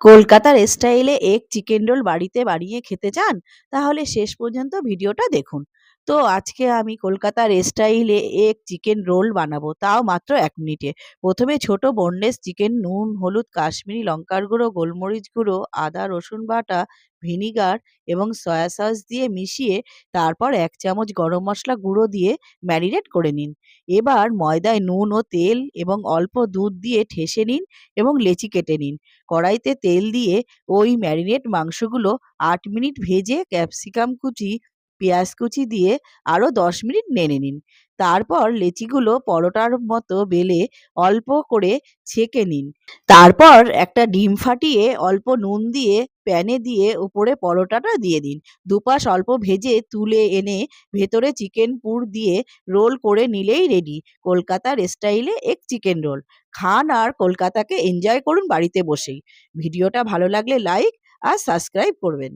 কলকাতার স্টাইলে egg chicken roll বাড়িতে বানিয়ে খেতে চান? তাহলে শেষ পর্যন্ত ভিডিওটা দেখুন। তো আজকে আমি কলকাতার স্টাইলে এগ চিকেন রোল বানাবো, তাও মাত্র ১ মিনিটে। প্রথমে ছোট বোনলেস চিকেন নুন, হলুদ, কাশ্মীরি লঙ্কার গুঁড়ো, গোলমরিচ গুঁড়ো, আদা রসুন বাটা, ভিনিগার এবং সয়া সস দিয়ে মিশিয়ে তারপর ১ চামচ গরম মসলা গুঁড়ো দিয়ে ম্যারিনেট করে নিন। এবার ময়দায় নুন ও তেল এবং অল্প দুধ দিয়ে ঠেসে নিন এবং লেচি কেটে নিন। কড়াইতে তেল দিয়ে ওই ম্যারিনেট মাংসগুলো ৮ মিনিট ভেজে ক্যাপসিকাম কুচি, পেঁয়াজ কুচি দিয়ে আরও ১০ মিনিট নেড়ে নিন। তারপর লেচিগুলো পরোটার মতো বেলে অল্প করে ছেঁকে নিন। তারপর একটা ডিম ফাটিয়ে অল্প নুন দিয়ে প্যানে দিয়ে উপরে পরোটাটা দিয়ে দিন। দুপাশ অল্প ভেজে তুলে এনে ভেতরে চিকেন পুর দিয়ে রোল করে নিলেই রেডি কলকাতার স্টাইলে এগ চিকেন রোল। খান আর কলকাতাকে এনজয় করুন বাড়িতে বসেই। ভিডিওটা ভালো লাগলে লাইক আর সাবস্ক্রাইব করবেন।